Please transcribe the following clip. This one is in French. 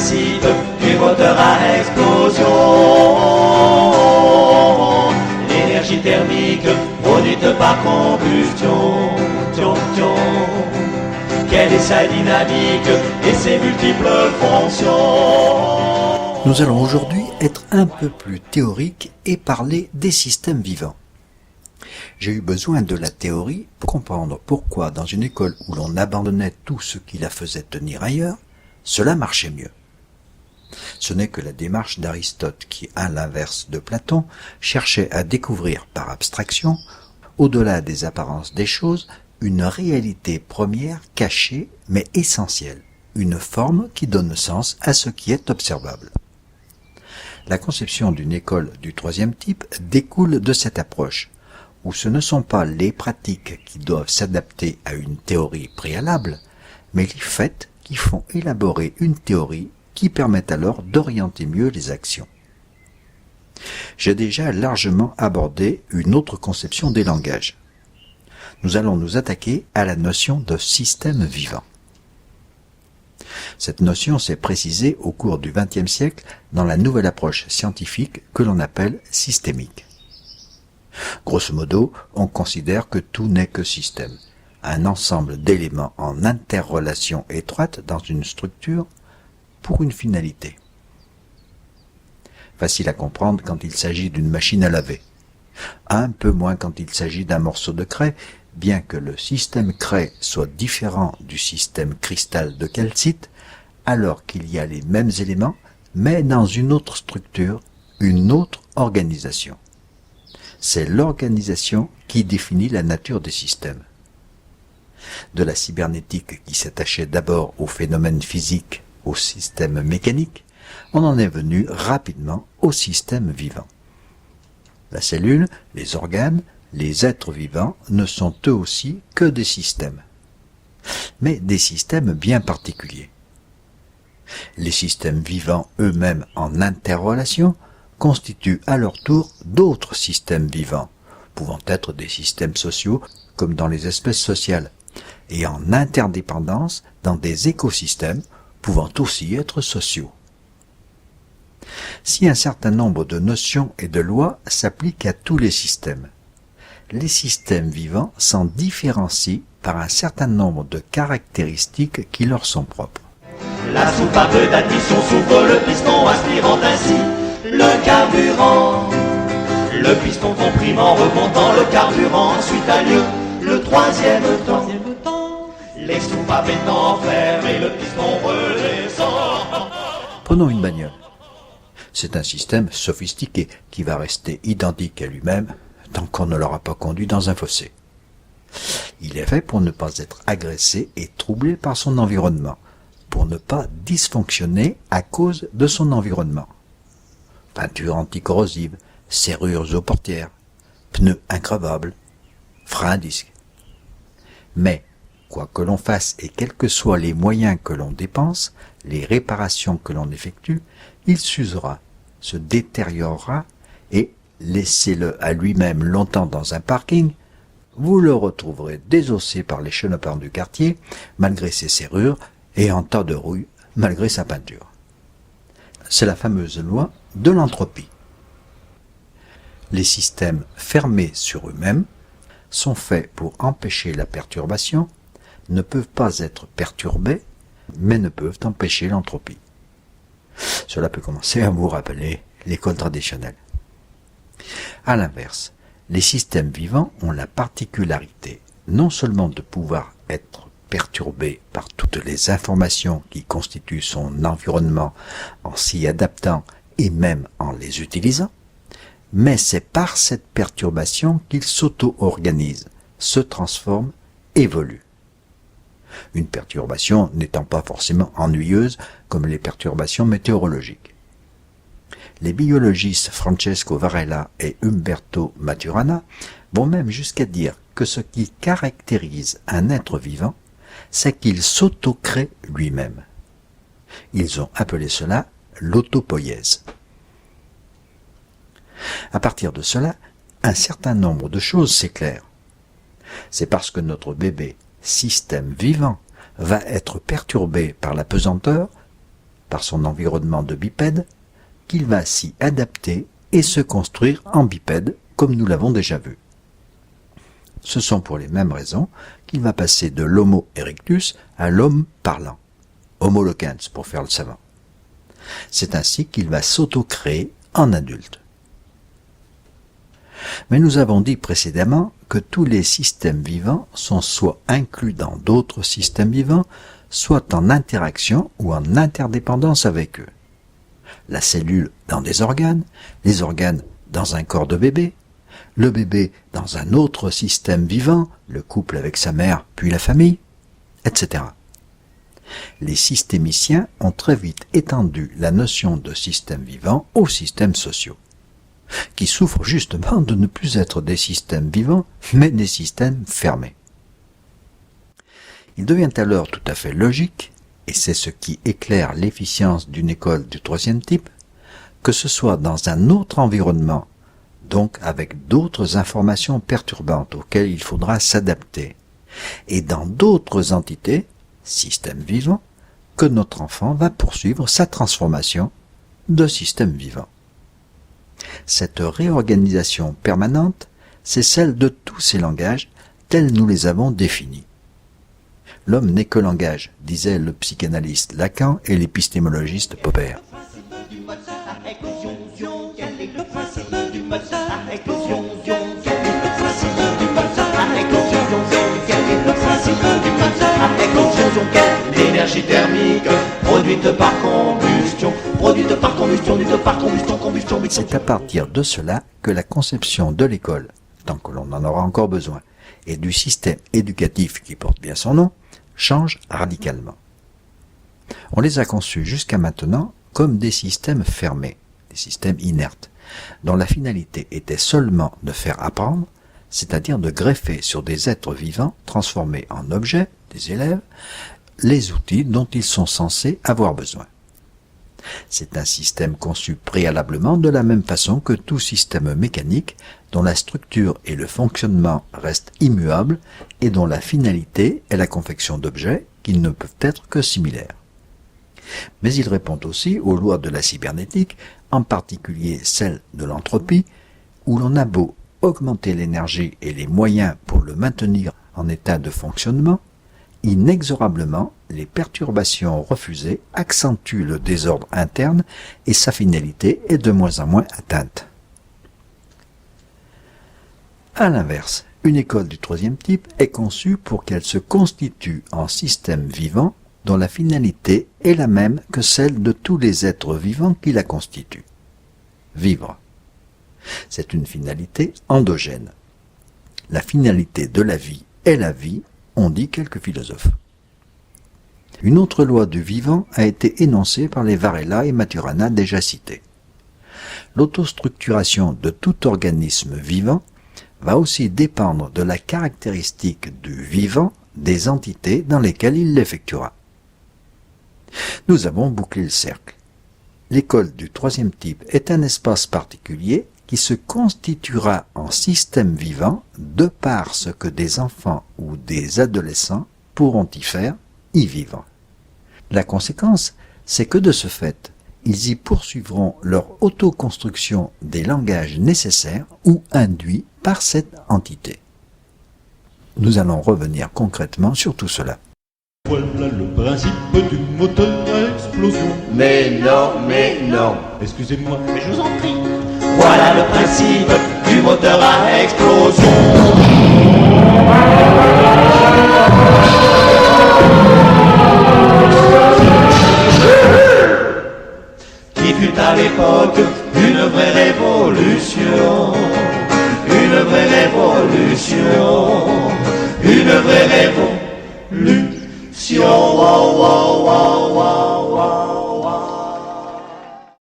massive du moteur à explosion. L'énergie thermique produite par combustion. Tion, tion. Quelle est sa dynamique et ses multiples fonctions? Nous allons aujourd'hui être un peu plus théoriques et parler des systèmes vivants. J'ai eu besoin de la théorie pour comprendre pourquoi dans une école où l'on abandonnait tout ce qui la faisait tenir ailleurs, cela marchait mieux. Ce n'est que la démarche d'Aristote qui, à l'inverse de Platon, cherchait à découvrir par abstraction, au-delà des apparences des choses, une réalité première cachée mais essentielle, une forme qui donne sens à ce qui est observable. La conception d'une école du troisième type découle de cette approche, où ce ne sont pas les pratiques qui doivent s'adapter à une théorie préalable, mais les faits qui font élaborer une théorie qui permet alors d'orienter mieux les actions. J'ai déjà largement abordé une autre conception des langages. Nous allons nous attaquer à la notion de système vivant. Cette notion s'est précisée au cours du XXe siècle dans la nouvelle approche scientifique que l'on appelle systémique. Grosso modo, on considère que tout n'est que système, un ensemble d'éléments en interrelation étroite dans une structure pour une finalité. Facile à comprendre quand il s'agit d'une machine à laver. Un peu moins quand il s'agit d'un morceau de craie, bien que le système craie soit différent du système cristal de calcite, alors qu'il y a les mêmes éléments, mais dans une autre structure, une autre organisation. C'est l'organisation qui définit la nature des systèmes. De la cybernétique qui s'attachait d'abord aux phénomènes physiques, au système mécanique, on en est venu rapidement au système vivant. La cellule, les organes, les êtres vivants ne sont eux aussi que des systèmes, mais des systèmes bien particuliers. Les systèmes vivants eux-mêmes en interrelation constituent à leur tour d'autres systèmes vivants, pouvant être des systèmes sociaux comme dans les espèces sociales, et en interdépendance dans des écosystèmes pouvant aussi être sociaux. Si un certain nombre de notions et de lois s'appliquent à tous les systèmes, les systèmes vivants s'en différencient par un certain nombre de caractéristiques qui leur sont propres. La soupape d'admission s'ouvre le piston aspirant ainsi le carburant. Le piston comprimant remontant le carburant, ensuite a lieu le troisième temps. Les soupapes étant fermées, le piston redescend. Prenons une bagnole. C'est un système sophistiqué qui va rester identique à lui-même tant qu'on ne l'aura pas conduit dans un fossé. Il est fait pour ne pas être agressé et troublé par son environnement, pour ne pas dysfonctionner à cause de son environnement. Peinture anticorrosive, serrures aux portières, pneus increvables, freins à disque. Mais, quoi que l'on fasse et quels que soient les moyens que l'on dépense, les réparations que l'on effectue, il s'usera, se détériorera et, laissez-le à lui-même longtemps dans un parking, vous le retrouverez désossé par les chenopins du quartier, malgré ses serrures, et en tas de rouille, malgré sa peinture. C'est la fameuse loi de l'entropie. Les systèmes fermés sur eux-mêmes sont faits pour empêcher la perturbation, ne peuvent pas être perturbés, mais ne peuvent empêcher l'entropie. Cela peut commencer à vous rappeler l'école traditionnelle. À l'inverse, les systèmes vivants ont la particularité non seulement de pouvoir être perturbés par toutes les informations qui constituent son environnement en s'y adaptant et même en les utilisant, mais c'est par cette perturbation qu'il s'auto-organise, se transforme, évolue. Une perturbation n'étant pas forcément ennuyeuse comme les perturbations météorologiques. Les biologistes Francesco Varela et Umberto Maturana vont même jusqu'à dire que ce qui caractérise un être vivant, c'est qu'il s'auto-crée lui-même. Ils ont appelé cela l'autopoïèse. À partir de cela, un certain nombre de choses s'éclairent. C'est parce que notre bébé, système vivant, va être perturbé par la pesanteur par son environnement de bipède qu'il va s'y adapter et se construire en bipède comme nous l'avons déjà vu. Ce sont pour les mêmes raisons qu'il va passer de l'Homo erectus à l'homme parlant, Homo locans pour faire le savant. C'est ainsi qu'il va s'auto-créer en adulte. Mais nous avons dit précédemment que tous les systèmes vivants sont soit inclus dans d'autres systèmes vivants, soit en interaction ou en interdépendance avec eux. La cellule dans des organes, les organes dans un corps de bébé, le bébé dans un autre système vivant, le couple avec sa mère puis la famille, etc. Les systémiciens ont très vite étendu la notion de système vivant aux systèmes sociaux, qui souffrent justement de ne plus être des systèmes vivants, mais des systèmes fermés. Il devient alors tout à fait logique, et c'est ce qui éclaire l'efficience d'une école du troisième type, que ce soit dans un autre environnement, donc avec d'autres informations perturbantes auxquelles il faudra s'adapter, et dans d'autres entités, systèmes vivants, que notre enfant va poursuivre sa transformation de système vivant. Cette réorganisation permanente, c'est celle de tous ces langages tels nous les avons définis. L'homme n'est que langage, disait le psychanalyste Lacan et l'épistémologiste Popper. L'énergie thermique produite par combustion, C'est à partir de cela que la conception de l'école, tant que l'on en aura encore besoin, et du système éducatif qui porte bien son nom, change radicalement. On les a conçus jusqu'à maintenant comme des systèmes fermés, des systèmes inertes, dont la finalité était seulement de faire apprendre, c'est-à-dire de greffer sur des êtres vivants transformés en objets, des élèves, les outils dont ils sont censés avoir besoin. C'est un système conçu préalablement de la même façon que tout système mécanique dont la structure et le fonctionnement restent immuables et dont la finalité est la confection d'objets qui ne peuvent être que similaires. Mais il répond aussi aux lois de la cybernétique, en particulier celles de l'entropie, où l'on a beau augmenter l'énergie et les moyens pour le maintenir en état de fonctionnement, inexorablement, les perturbations refusées accentuent le désordre interne et sa finalité est de moins en moins atteinte. À l'inverse, une école du troisième type est conçue pour qu'elle se constitue en système vivant dont la finalité est la même que celle de tous les êtres vivants qui la constituent. Vivre. C'est une finalité endogène. La finalité de la vie est la vie, ont dit quelques philosophes. Une autre loi du vivant a été énoncée par les Varela et Maturana déjà cités. L'autostructuration de tout organisme vivant va aussi dépendre de la caractéristique du vivant des entités dans lesquelles il l'effectuera. Nous avons bouclé le cercle. L'école du troisième type est un espace particulier qui se constituera en système vivant de par ce que des enfants ou des adolescents pourront y faire, y vivre. La conséquence, c'est que de ce fait, ils y poursuivront leur autoconstruction des langages nécessaires ou induits par cette entité. Nous allons revenir concrètement sur tout cela. Voilà le principe du moteur à explosion. Mais non, Excusez-moi, mais je vous en prie. Voilà le principe du moteur à explosion. Qui fut à l'époque une vraie révolution. Une vraie révolution. Une vraie révolution. Wow, wow, wow, wow.